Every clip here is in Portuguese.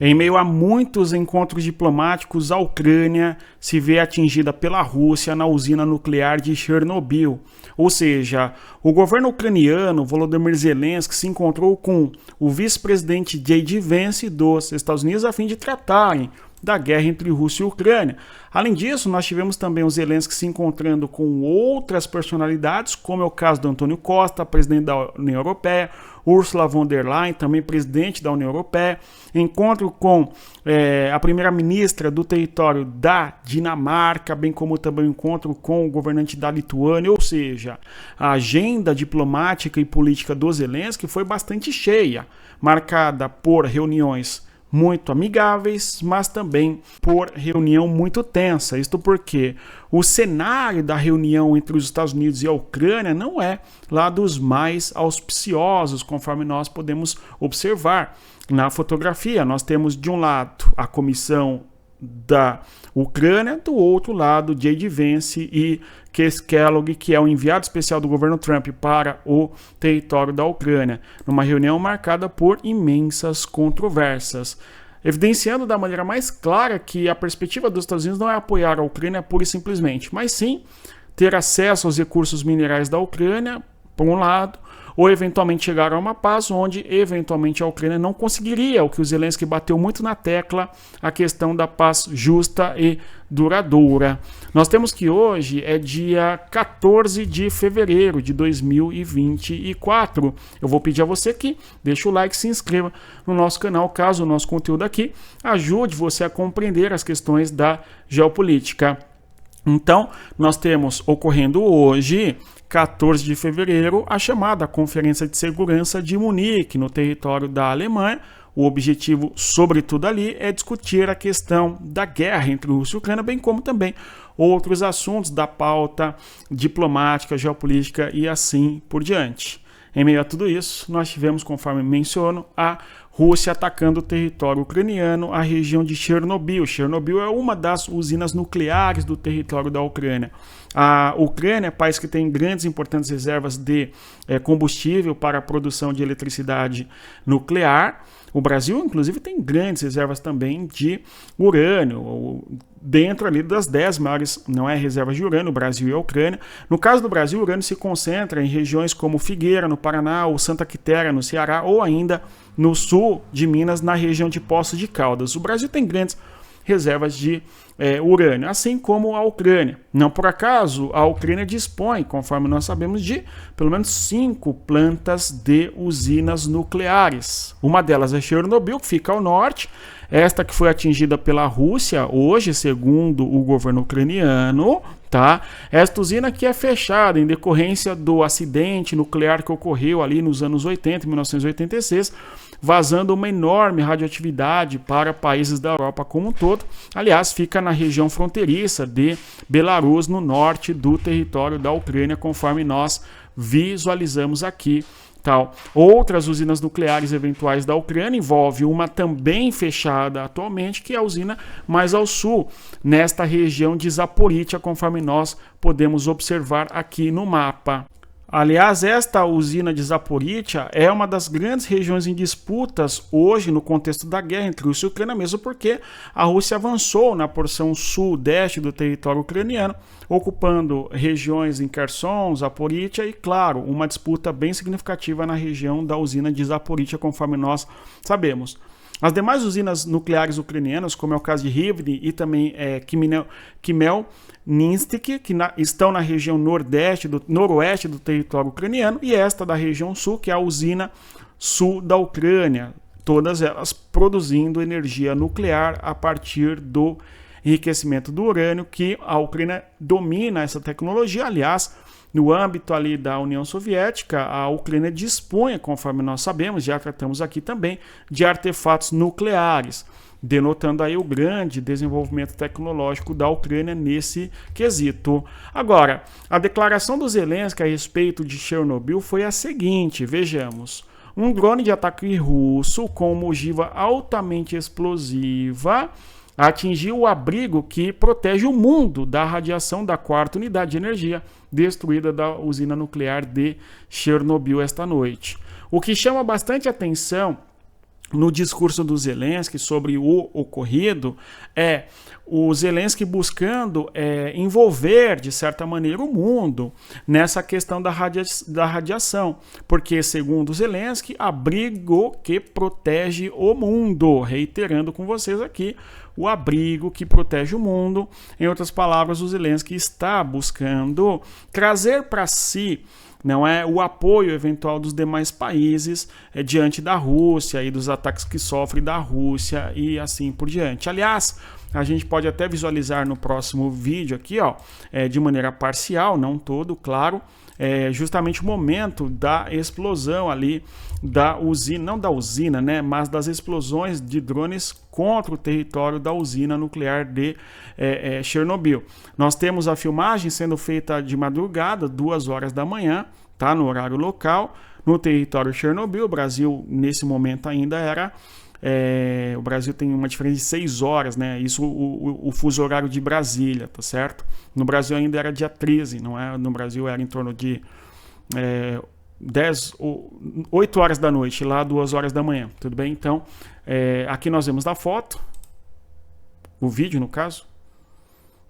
Em meio a muitos encontros diplomáticos, a Ucrânia se vê atingida pela Rússia na usina nuclear de Chernobyl. Ou seja, o governo ucraniano, Volodymyr Zelensky, se encontrou com o vice-presidente J.D. Vance dos Estados Unidos a fim de tratarem da guerra entre Rússia e Ucrânia. Além disso, nós tivemos também o Zelensky se encontrando com outras personalidades, como é o caso do Antônio Costa, presidente da União Europeia, Ursula von der Leyen, também presidente da União Europeia, encontro com a primeira-ministra do território da Dinamarca, bem como também encontro com o governante da Lituânia, ou seja, a agenda diplomática e política do Zelensky foi bastante cheia, marcada por reuniões muito amigáveis, mas também por reunião muito tensa. Isto porque o cenário da reunião entre os Estados Unidos e a Ucrânia não é lá dos mais auspiciosos, conforme nós podemos observar na fotografia. Nós temos de um lado a comissão da Ucrânia, do outro lado J.D. Vance e Keith Kellogg, que é o enviado especial do governo Trump para o território da Ucrânia, numa reunião marcada por imensas controvérsias, evidenciando da maneira mais clara que a perspectiva dos Estados Unidos não é apoiar a Ucrânia pura e simplesmente, mas sim ter acesso aos recursos minerais da Ucrânia, por um lado, ou eventualmente chegar a uma paz onde eventualmente a Ucrânia não conseguiria, o que o Zelensky bateu muito na tecla, a questão da paz justa e duradoura. Nós temos que hoje é dia 14 de fevereiro de 2024. Eu vou pedir a você que deixe o like, se inscreva no nosso canal, caso o nosso conteúdo aqui ajude você a compreender as questões da geopolítica. Então, nós temos ocorrendo hoje, 14 de fevereiro, a chamada Conferência de Segurança de Munique, no território da Alemanha. O objetivo, sobretudo ali, é discutir a questão da guerra entre Rússia e Ucrânia, bem como também outros assuntos da pauta diplomática, geopolítica e assim por diante. Em meio a tudo isso, nós tivemos, conforme menciono, a Rússia atacando o território ucraniano, a região de Chernobyl. Chernobyl é uma das usinas nucleares do território da Ucrânia. A Ucrânia é um país que tem grandes e importantes reservas de combustível para a produção de eletricidade nuclear. O Brasil, inclusive, tem grandes reservas também de urânio, dentro ali das 10 maiores, não é, reservas de urânio, o Brasil e a Ucrânia. No caso do Brasil, o urânio se concentra em regiões como Figueira, no Paraná, ou Santa Quitéria, no Ceará, ou ainda no sul de Minas, na região de Poços de Caldas. O Brasil tem grandes reservas de urânio, assim como a Ucrânia. Não por acaso, a Ucrânia dispõe, conforme nós sabemos, de pelo menos 5 plantas de usinas nucleares. Uma delas é Chernobyl, que fica ao norte, esta que foi atingida pela Rússia hoje, segundo o governo ucraniano, tá? Esta usina que é fechada em decorrência do acidente nuclear que ocorreu ali nos anos 80, 1986, vazando uma enorme radioatividade para países da Europa como um todo. Aliás, fica na região fronteiriça de Belarus, no norte do território da Ucrânia, conforme nós visualizamos aqui. Tal. Outras usinas nucleares eventuais da Ucrânia envolve uma também fechada atualmente, que é a usina mais ao sul, nesta região de Zaporizhzhia, conforme nós podemos observar aqui no mapa. Aliás, esta usina de Zaporizhzhia é uma das grandes regiões em disputas hoje no contexto da guerra entre Rússia e Ucrânia, mesmo porque a Rússia avançou na porção sudeste do território ucraniano, ocupando regiões em Kherson, Zaporizhzhia e, claro, uma disputa bem significativa na região da usina de Zaporizhzhia, conforme nós sabemos. As demais usinas nucleares ucranianas, como é o caso de Rivne e também Khmelnytskyi, que estão na região noroeste do território ucraniano, e esta da região sul, que é a usina sul da Ucrânia, todas elas produzindo energia nuclear a partir do enriquecimento do urânio, que a Ucrânia domina essa tecnologia. Aliás, no âmbito ali da União Soviética, a Ucrânia dispunha, conforme nós sabemos, já tratamos aqui também, de artefatos nucleares, denotando aí o grande desenvolvimento tecnológico da Ucrânia nesse quesito. Agora, a declaração do Zelensky a respeito de Chernobyl foi a seguinte, vejamos. Um drone de ataque russo com uma ogiva altamente explosiva atingiu o abrigo que protege o mundo da radiação da 4ª unidade de energia destruída da usina nuclear de Chernobyl esta noite. O que chama bastante atenção no discurso do Zelensky sobre o ocorrido é o Zelensky buscando envolver, de certa maneira, o mundo nessa questão da radiação, porque, segundo Zelensky, abrigo que protege o mundo, reiterando com vocês aqui, o abrigo que protege o mundo. Em outras palavras, o Zelensky está buscando trazer para si não é o apoio eventual dos demais países diante da Rússia e dos ataques que sofre da Rússia e assim por diante. Aliás, a gente pode até visualizar no próximo vídeo aqui, ó, de maneira parcial, não todo, claro, justamente o momento da explosão ali da usina, não da usina, né, mas das explosões de drones contra o território da usina nuclear de Chernobyl. Nós temos a filmagem sendo feita de madrugada, 2 horas da manhã, tá, no horário local, no território de Chernobyl. O Brasil, nesse momento, ainda era... o Brasil tem uma diferença de 6 horas, né? Isso o fuso horário de Brasília, tá certo? No Brasil ainda era dia 13, não é? No Brasil era em torno de 8 horas da noite, lá 2 horas da manhã, tudo bem? Então, aqui nós vemos a foto, o vídeo no caso,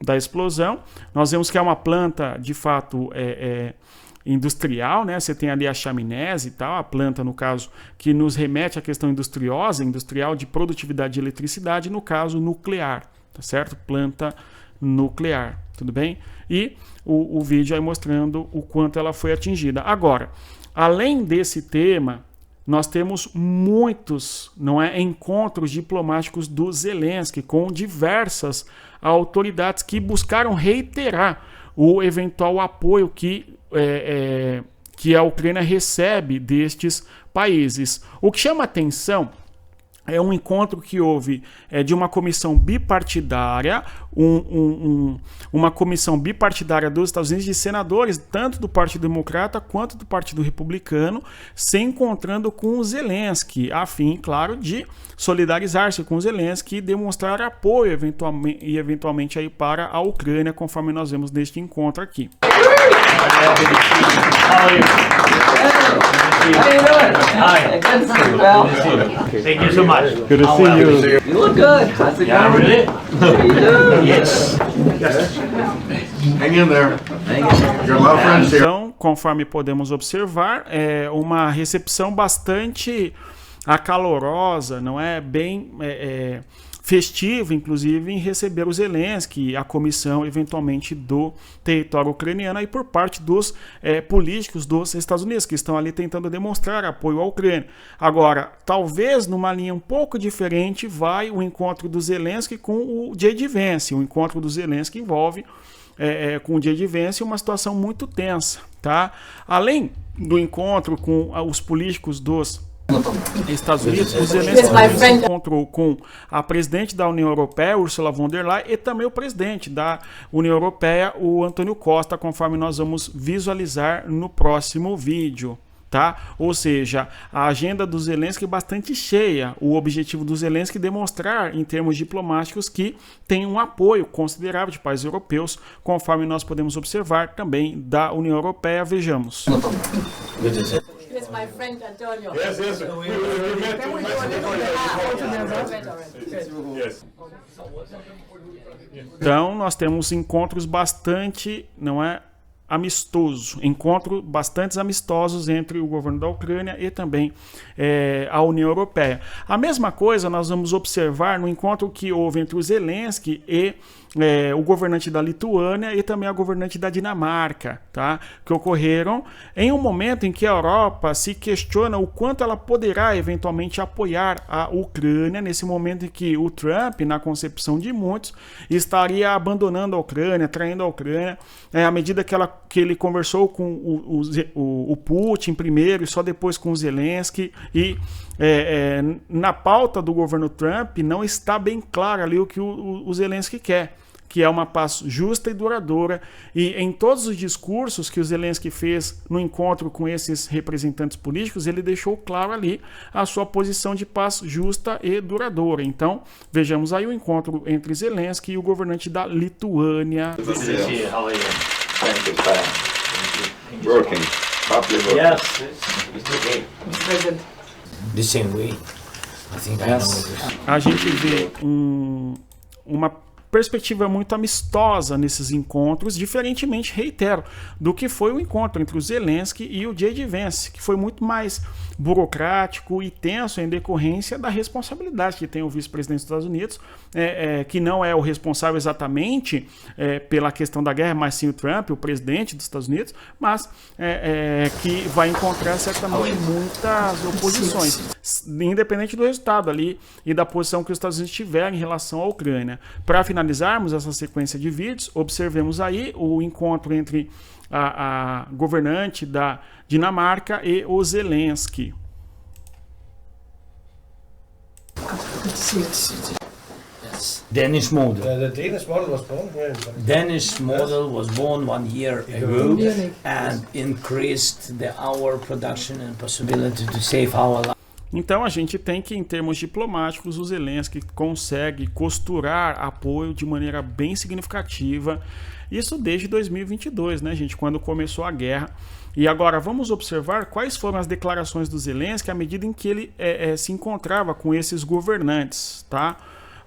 da explosão. Nós vemos que é uma planta, de fato, industrial, né? Você tem ali a chaminés e tal, a planta, no caso, que nos remete à questão industrial de produtividade de eletricidade, no caso nuclear, tá certo? Planta nuclear, tudo bem? E o vídeo aí mostrando o quanto ela foi atingida. Agora, além desse tema, nós temos muitos, não é, encontros diplomáticos do Zelensky com diversas autoridades que buscaram reiterar o eventual apoio que a Ucrânia recebe destes países. O que chama atenção é um encontro que houve de uma comissão bipartidária, uma comissão bipartidária dos Estados Unidos de senadores, tanto do Partido Democrata quanto do Partido Republicano, se encontrando com o Zelensky, a fim, claro, de solidarizar-se com o Zelensky e demonstrar apoio eventualmente aí para a Ucrânia, conforme nós vemos neste encontro aqui. Thank you so much. Good to see you. You look good. How's it Yeah, going? really? You do? Yes. Hang in there. You're a lot of friends here. Então, conforme podemos observar, é uma recepção bastante acalorosa, não é? Bem festiva, inclusive, em receber o Zelensky, a comissão, eventualmente, do território ucraniano, e por parte dos políticos dos Estados Unidos, que estão ali tentando demonstrar apoio à Ucrânia. Agora, talvez numa linha um pouco diferente, vai o encontro do Zelensky com o J.D. Vance. O encontro do Zelensky envolve, com o J.D. Vance, uma situação muito tensa, tá? Além do encontro com os políticos dos Estados Unidos, o Zelensky se encontrou com a presidente da União Europeia, Ursula von der Leyen, e também o presidente da União Europeia, o Antônio Costa, conforme nós vamos visualizar no próximo vídeo. Tá? Ou seja, a agenda do Zelensky é bastante cheia. O objetivo do Zelensky é demonstrar, em termos diplomáticos, que tem um apoio considerável de países europeus, conforme nós podemos observar também da União Europeia. Vejamos. Here's my friend Antonio. Yes, yes. Yes. Então, nós temos encontros bastante, não é, encontros bastante amistosos entre o governo da Ucrânia e também a União Europeia. A mesma coisa nós vamos observar no encontro que houve entre o Zelensky e o governante da Lituânia e também a governante da Dinamarca, tá? Que ocorreram em um momento em que a Europa se questiona o quanto ela poderá eventualmente apoiar a Ucrânia, nesse momento em que o Trump, na concepção de muitos, estaria abandonando a Ucrânia, traindo a Ucrânia, à medida que ele conversou com o Putin primeiro e só depois com o Zelensky, e na pauta do governo Trump não está bem claro ali o que o Zelensky quer, que é uma paz justa e duradoura, e em todos os discursos que o Zelensky fez no encontro com esses representantes políticos, ele deixou claro ali a sua posição de paz justa e duradoura. Então, vejamos aí o encontro entre Zelensky e o governante da Lituânia. Good to see you. How are you? Thank you, fine. Working. Properly working. Yes. It's okay. President. The same way. A gente vê uma perspectiva muito amistosa nesses encontros, diferentemente, reitero, do que foi o encontro entre o Zelensky e o J.D. Vance, que foi muito mais burocrático e tenso em decorrência da responsabilidade que tem o vice-presidente dos Estados Unidos, que não é o responsável exatamente pela questão da guerra, mas sim o Trump, o presidente dos Estados Unidos, mas que vai encontrar certamente muitas oposições, independente do resultado ali e da posição que os Estados Unidos tiverem em relação à Ucrânia. Para finalizarmos essa sequência de vídeos, observemos aí o encontro entre a governante da Dinamarca e o Zelensky. Danish model. The Danish model was born here in Denmark. Danish model was born 1 year ago and increased our production and possibility to save our life. Então a gente tem que, em termos diplomáticos, o Zelensky consegue costurar apoio de maneira bem significativa. Isso desde 2022, né, gente, quando começou a guerra. E agora vamos observar quais foram as declarações do Zelensky à medida em que ele se encontrava com esses governantes, tá?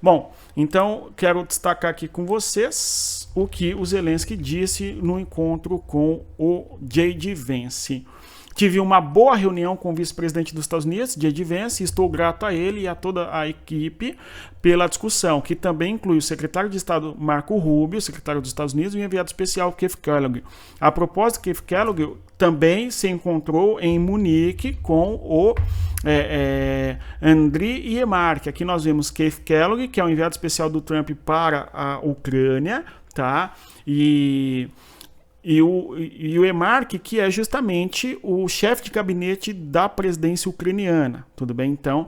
Bom, então quero destacar aqui com vocês o que o Zelensky disse no encontro com o J.D. Vance. Tive uma boa reunião com o vice-presidente dos Estados Unidos, J.D. Vance, e estou grato a ele e a toda a equipe pela discussão, que também inclui o secretário de Estado Marco Rubio, secretário dos Estados Unidos, e o enviado especial Keith Kellogg. A propósito, Keith Kellogg também se encontrou em Munique com o Andriy Yermak. Aqui nós vemos Keith Kellogg, que é o enviado especial do Trump para a Ucrânia, tá? E o Yermak, que é justamente o chefe de gabinete da presidência ucraniana, tudo bem? Então,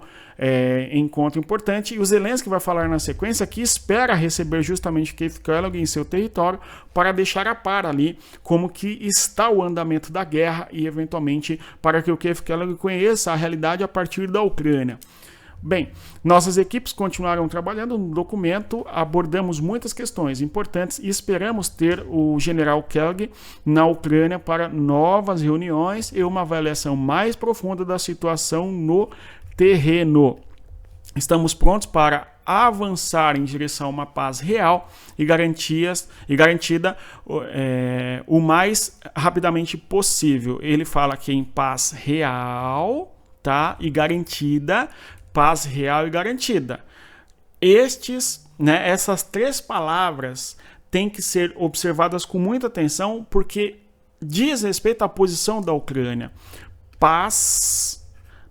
encontro importante. E o Zelensky vai falar na sequência que espera receber justamente Keith Kellogg em seu território para deixar a par ali como que está o andamento da guerra e, eventualmente, para que o Keith Kellogg conheça a realidade a partir da Ucrânia. Bem, nossas equipes continuaram trabalhando no documento, abordamos muitas questões importantes e esperamos ter o general Kellogg na Ucrânia para novas reuniões e uma avaliação mais profunda da situação no terreno. Estamos prontos para avançar em direção a uma paz real e garantida o mais rapidamente possível. Ele fala que em paz real, tá? E garantida. Paz real e garantida. Essas três palavras têm que ser observadas com muita atenção porque diz respeito à posição da Ucrânia. Paz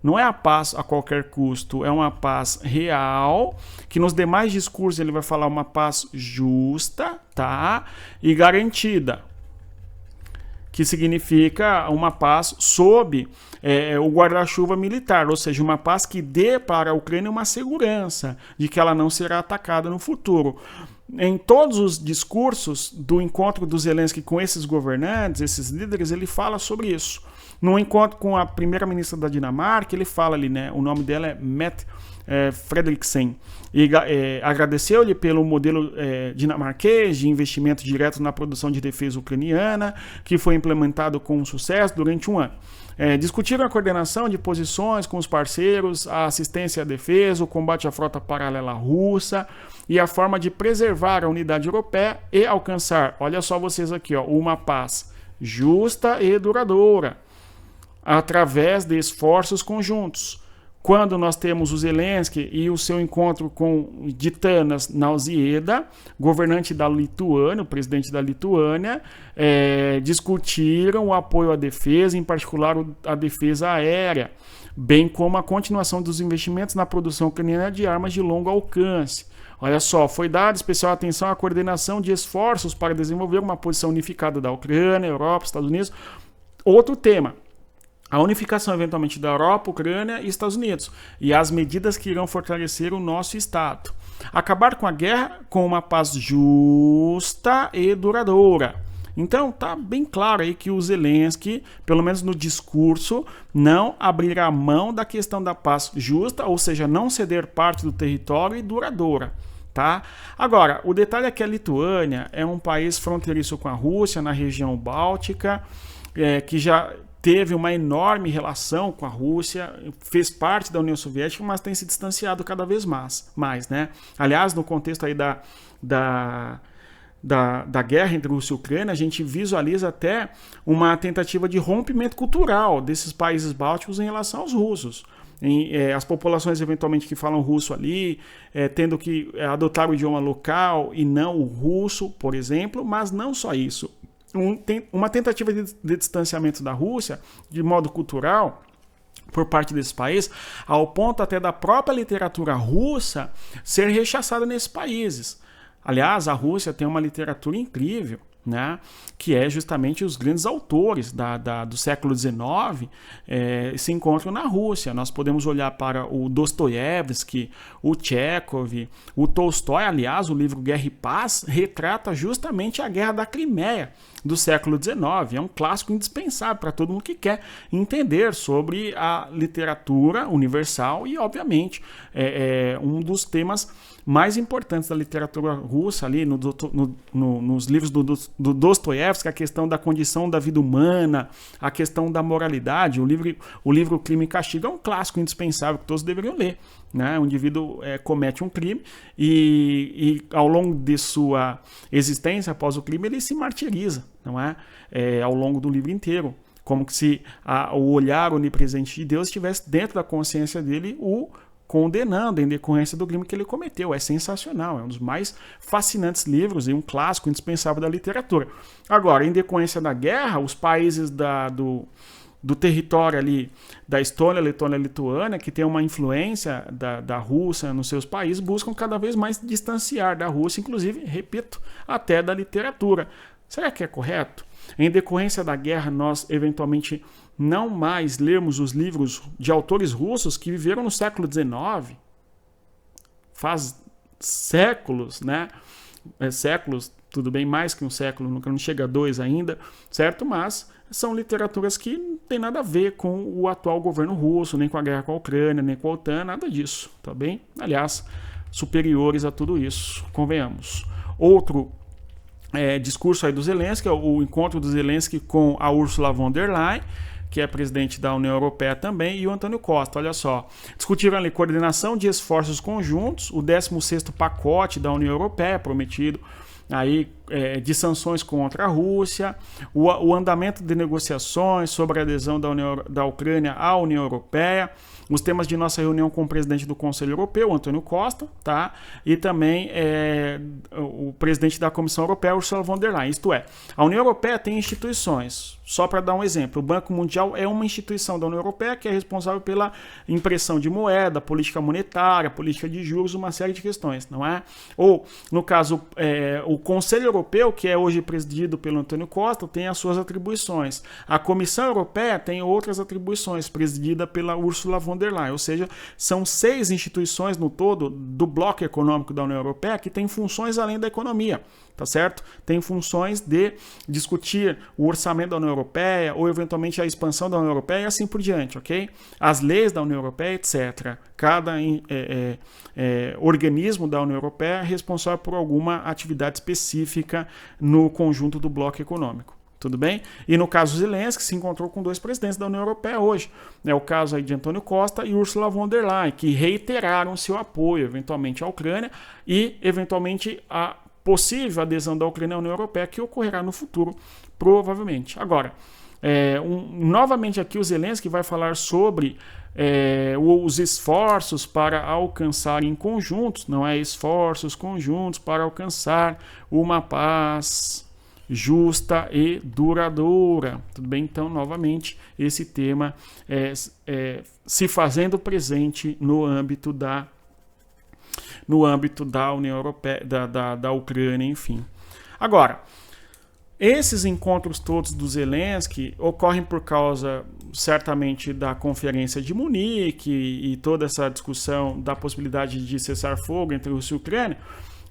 não é a paz a qualquer custo, é uma paz real, que nos demais discursos ele vai falar uma paz justa, tá? E garantida, que significa uma paz sob o guarda-chuva militar, ou seja, uma paz que dê para a Ucrânia uma segurança de que ela não será atacada no futuro. Em todos os discursos do encontro do Zelensky com esses governantes, esses líderes, ele fala sobre isso. No encontro com a primeira-ministra da Dinamarca, ele fala ali, né, o nome dela é Mette Frederiksen, e agradeceu-lhe pelo modelo dinamarquês de investimento direto na produção de defesa ucraniana, que foi implementado com sucesso durante um ano. Discutiram a coordenação de posições com os parceiros, a assistência à defesa, o combate à frota paralela russa e a forma de preservar a unidade europeia e alcançar, olha só vocês aqui, ó, uma paz justa e duradoura, através de esforços conjuntos. Quando nós temos o Zelensky e o seu encontro com Gitanas Nausėda, governante da Lituânia, o presidente da Lituânia, discutiram o apoio à defesa, em particular a defesa aérea, bem como a continuação dos investimentos na produção ucraniana de armas de longo alcance. Olha só, foi dada especial atenção à coordenação de esforços para desenvolver uma posição unificada da Ucrânia, Europa, Estados Unidos. Outro tema, a unificação eventualmente da Europa, Ucrânia e Estados Unidos, e as medidas que irão fortalecer o nosso Estado. Acabar com a guerra com uma paz justa e duradoura. Então tá bem claro aí que o Zelensky, pelo menos no discurso, não abrirá mão da questão da paz justa, ou seja, não ceder parte do território e duradoura. Tá? Agora, o detalhe é que a Lituânia é um país fronteiriço com a Rússia, na região báltica, que já teve uma enorme relação com a Rússia, fez parte da União Soviética, mas tem se distanciado cada vez mais, né? Aliás, no contexto aí da guerra entre Rússia e Ucrânia, a gente visualiza até uma tentativa de rompimento cultural desses países bálticos em relação aos russos. As populações eventualmente que falam russo ali, tendo que adotar o idioma local e não o russo, por exemplo, mas não só isso. Uma tentativa de distanciamento da Rússia, de modo cultural, por parte desse país, ao ponto até da própria literatura russa ser rechaçada nesses países. Aliás, a Rússia tem uma literatura incrível, né, que é justamente os grandes autores do século XIX se encontram na Rússia. Nós podemos olhar para o Dostoiévski, o Tchekhov, o Tolstói. Aliás, o livro Guerra e Paz retrata justamente a Guerra da Crimeia do século XIX. É um clássico indispensável para todo mundo que quer entender sobre a literatura universal e, obviamente, um dos temas mais importantes da literatura russa ali nos livros do Dostoiévski, a questão da condição da vida humana, a questão da moralidade. O livro Crime e Castigo é um clássico indispensável que todos deveriam ler, né? O indivíduo comete um crime e ao longo de sua existência após o crime ele se martiriza, não é? Ao longo do livro inteiro, como se o olhar onipresente de Deus estivesse dentro da consciência dele o condenando em decorrência do crime que ele cometeu. É sensacional, é um dos mais fascinantes livros e um clássico indispensável da literatura. Agora, em decorrência da guerra, os países do território ali da Estônia, Letônia e Lituânia, que tem uma influência da Rússia nos seus países, buscam cada vez mais distanciar da Rússia, inclusive, repito, até da literatura. Será que é correto? Em decorrência da guerra, nós eventualmente não mais lermos os livros de autores russos que viveram no século XIX? Faz séculos, né? Séculos, tudo bem, mais que um século, não chega a 2 ainda, certo? Mas são literaturas que não tem nada a ver com o atual governo russo, nem com a guerra com a Ucrânia, nem com a OTAN, nada disso, tá bem? Aliás, superiores a tudo isso, convenhamos. Outro discurso aí do Zelensky, o encontro do Zelensky com a Ursula von der Leyen, que é presidente da União Europeia também, e o Antônio Costa, olha só. Discutiram ali coordenação de esforços conjuntos, o 16º pacote da União Europeia, prometido aí, de sanções contra a Rússia, o andamento de negociações sobre a adesão da Ucrânia à União Europeia, os temas de nossa reunião com o presidente do Conselho Europeu, Antônio Costa, tá? E também o presidente da Comissão Europeia, Ursula von der Leyen. Isto é, a União Europeia tem instituições. Só para dar um exemplo, o Banco Mundial é uma instituição da União Europeia que é responsável pela impressão de moeda, política monetária, política de juros, uma série de questões, não é? Ou, no caso, o Conselho Europeu, que é hoje presidido pelo Antônio Costa, tem as suas atribuições. A Comissão Europeia tem outras atribuições, presidida pela Ursula von der Leyen. Ou seja, são 6 instituições no todo do bloco econômico da União Europeia que têm funções além da economia, tá certo? Tem funções de discutir o orçamento da União Europeia ou eventualmente a expansão da União Europeia e assim por diante, ok? As leis da União Europeia, etc. Cada organismo da União Europeia é responsável por alguma atividade específica no conjunto do bloco econômico. Tudo bem? E no caso Zelensky se encontrou com 2 presidentes da União Europeia hoje. É o caso aí de Antônio Costa e Ursula von der Leyen, que reiteraram seu apoio eventualmente à Ucrânia e eventualmente a possível adesão da Ucrânia à União Europeia, que ocorrerá no futuro, provavelmente. Agora, novamente aqui o Zelensky vai falar sobre os esforços para alcançar em conjuntos, não é? Esforços conjuntos para alcançar uma paz justa e duradoura. Tudo bem? Então, novamente, esse tema se fazendo presente no âmbito da União Europeia, da Ucrânia, enfim. Agora, esses encontros todos do Zelensky ocorrem por causa, certamente, da Conferência de Munique e toda essa discussão da possibilidade de cessar fogo entre Rússia e Ucrânia,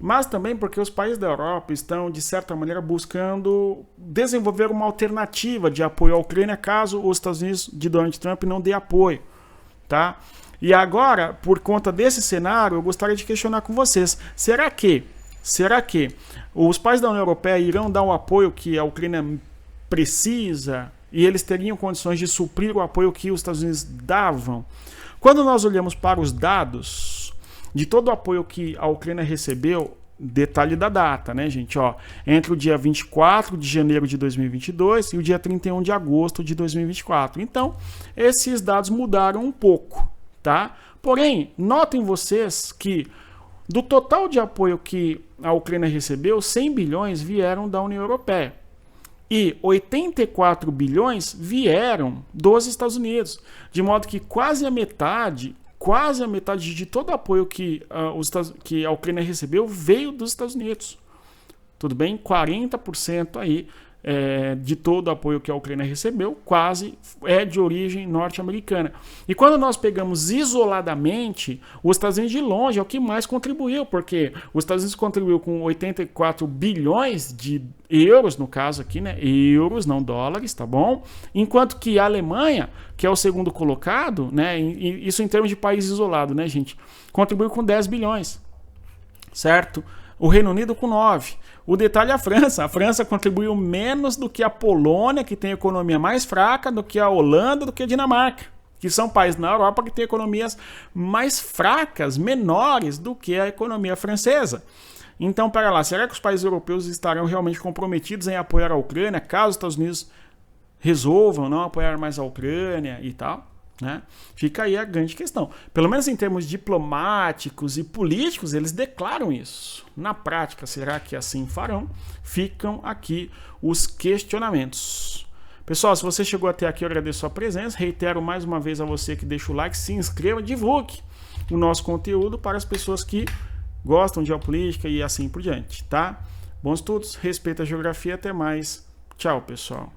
mas também porque os países da Europa estão, de certa maneira, buscando desenvolver uma alternativa de apoio à Ucrânia caso os Estados Unidos de Donald Trump não dê apoio, tá? E agora, por conta desse cenário, eu gostaria de questionar com vocês, será que os países da União Europeia irão dar o apoio que a Ucrânia precisa e eles teriam condições de suprir o apoio que os Estados Unidos davam. Quando nós olhamos para os dados de todo o apoio que a Ucrânia recebeu, detalhe da data, né, gente? Ó, entre o dia 24 de janeiro de 2022 e o dia 31 de agosto de 2024. Então, esses dados mudaram um pouco, tá? Porém, notem vocês que do total de apoio que a Ucrânia recebeu, 100 bilhões vieram da União Europeia. E 84 bilhões vieram dos Estados Unidos. De modo que quase a metade de todo o apoio que a Ucrânia recebeu veio dos Estados Unidos. Tudo bem? 40% aí de todo o apoio que a Ucrânia recebeu quase é de origem norte-americana. E quando nós pegamos isoladamente, os Estados Unidos de longe é o que mais contribuiu, porque os Estados Unidos contribuiu com 84 bilhões de euros, no caso aqui, né? Euros, não dólares, tá bom? Enquanto que a Alemanha, que é o segundo colocado, né? Isso em termos de país isolado, né, gente? Contribuiu com 10 bilhões, certo? O Reino Unido com 9. O detalhe é a França. A França contribuiu menos do que a Polônia, que tem a economia mais fraca, do que a Holanda, do que a Dinamarca, que são países na Europa que têm economias mais fracas, menores do que a economia francesa. Então, pera lá, será que os países europeus estarão realmente comprometidos em apoiar a Ucrânia, caso os Estados Unidos resolvam não apoiar mais a Ucrânia e tal? Né? Fica aí a grande questão. Pelo menos em termos diplomáticos e políticos, eles declaram isso. Na prática, será que assim farão? Ficam aqui os questionamentos. Pessoal, se você chegou até aqui, eu agradeço a presença. Reitero mais uma vez a você que deixa o like, se inscreva, divulgue o nosso conteúdo para as pessoas que gostam de geopolítica e assim por diante, tá? Bons estudos, respeito a geografia, até mais. Tchau, pessoal.